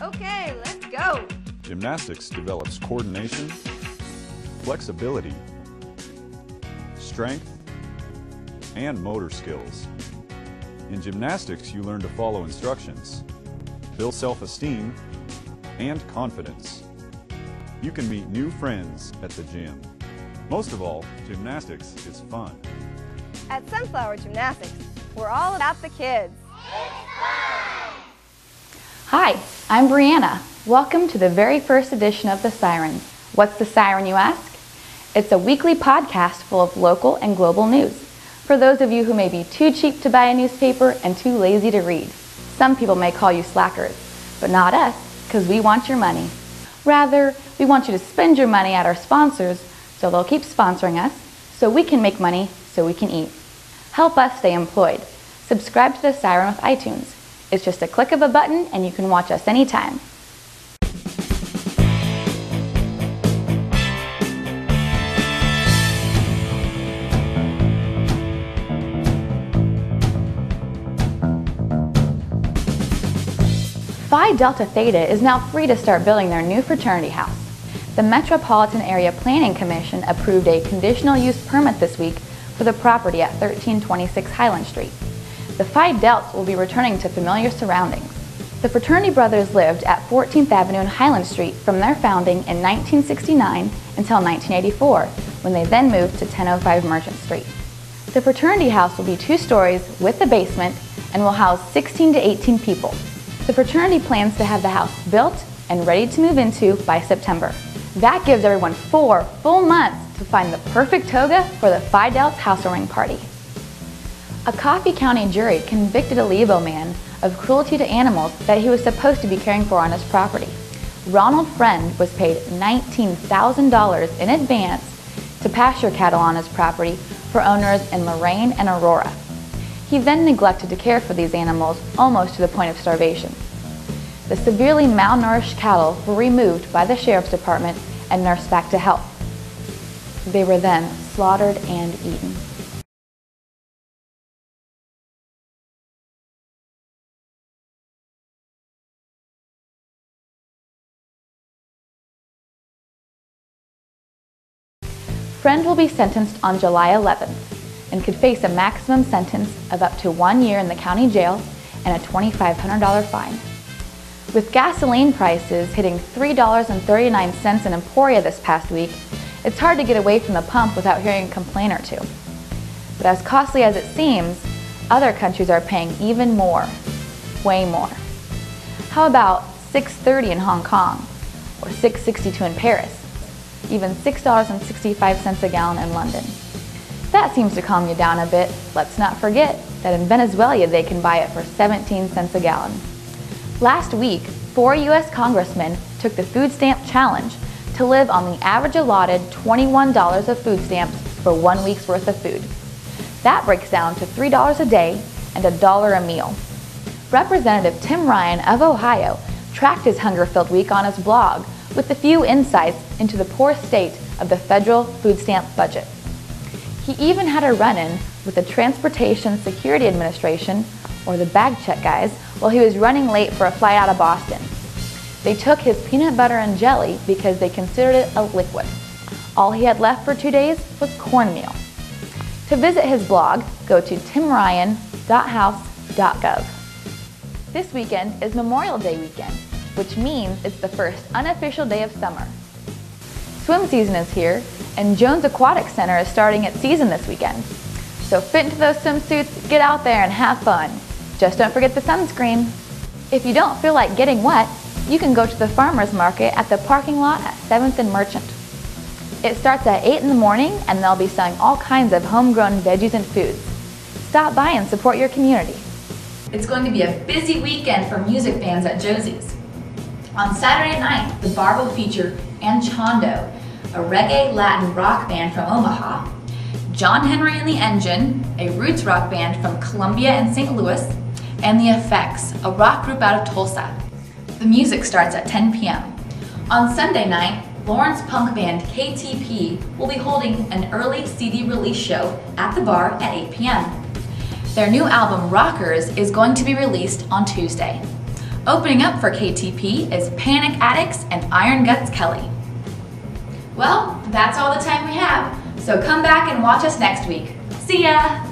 Okay, let's go. Gymnastics develops coordination, flexibility, strength, and motor skills. In gymnastics, you learn to follow instructions, build self-esteem, and confidence. You can meet new friends at the gym. Most of all, gymnastics is fun. At Sunflower Gymnastics, we're all about the kids. Hi, I'm Brianna. Welcome to the very first edition of the Siren. What's the Siren, you ask? It's a weekly podcast full of local and global news for those of you who may be too cheap to buy a newspaper and too lazy to read. Some people may call you slackers, but not us, because we want your money. Rather, we want you to spend your money at our sponsors so they'll keep sponsoring us, so we can make money, so we can eat. Help us stay employed. Subscribe to the Siren with iTunes. It's just a click of a button and you can watch us anytime. Phi Delta Theta is now free to start building their new fraternity house. The Metropolitan Area Planning Commission approved a conditional use permit this week for the property at 1326 Highland Street. The Phi Delts will be returning to familiar surroundings. The fraternity brothers lived at 14th Avenue and Highland Street from their founding in 1969 until 1984, when they then moved to 1005 Merchant Street. The fraternity house will be 2 stories with a basement and will house 16 to 18 people. The fraternity plans to have the house built and ready to move into by September. That gives everyone 4 full months to find the perfect toga for the Phi Delts housewarming party. A Coffee County jury convicted a Lebo man of cruelty to animals that he was supposed to be caring for on his property. Ronald Friend was paid $19,000 in advance to pasture cattle on his property for owners in Lorain and Aurora. He then neglected to care for these animals almost to the point of starvation. The severely malnourished cattle were removed by the sheriff's department and nursed back to health. They were then slaughtered and eaten. Friend will be sentenced on July 11th and could face a maximum sentence of up to 1 year in the county jail and a $2,500 fine. With gasoline prices hitting $3.39 in Emporia this past week, it's hard to get away from the pump without hearing a complaint or two. But as costly as it seems, other countries are paying even more, way more. How about $6.30 in Hong Kong or $6.62 in Paris? Even $6.65 a gallon in London. That seems to calm you down a bit. Let's not forget that in Venezuela they can buy it for 17 cents a gallon. Last week, 4 U.S. congressmen took the food stamp challenge to live on the average allotted $21 of food stamps for 1 week's worth of food. That breaks down to $3 a day and $1 a meal. Representative Tim Ryan of Ohio tracked his hunger-filled week on his blog with a few insights into the poor state of the federal food stamp budget. He even had a run-in with the Transportation Security Administration, or the bag check guys, while he was running late for a flight out of Boston. They took his peanut butter and jelly because they considered it a liquid. All he had left for 2 days was cornmeal. To visit his blog, go to timryan.house.gov. This weekend is Memorial Day weekend, which means it's the first unofficial day of summer. Swim season is here, and Jones Aquatic Center is starting its season this weekend. So fit into those swimsuits, get out there and have fun. Just don't forget the sunscreen. If you don't feel like getting wet, you can go to the farmer's market at the parking lot at 7th and Merchant. It starts at 8 in the morning and they'll be selling all kinds of homegrown veggies and foods. Stop by and support your community. It's going to be a busy weekend for music fans at Josie's. On Saturday night, the bar will feature Anchondo, a reggae Latin rock band from Omaha, John Henry and the Engine, a roots rock band from Columbia and St. Louis, and The Effects, a rock group out of Tulsa. The music starts at 10 p.m. On Sunday night, Lawrence punk band KTP will be holding an early CD release show at the bar at 8 p.m. Their new album, Rockers, is going to be released on Tuesday. Opening up for KTP is Panic Addicts and Iron Guts Kelly. Well, that's all the time we have, so come back and watch us next week. See ya!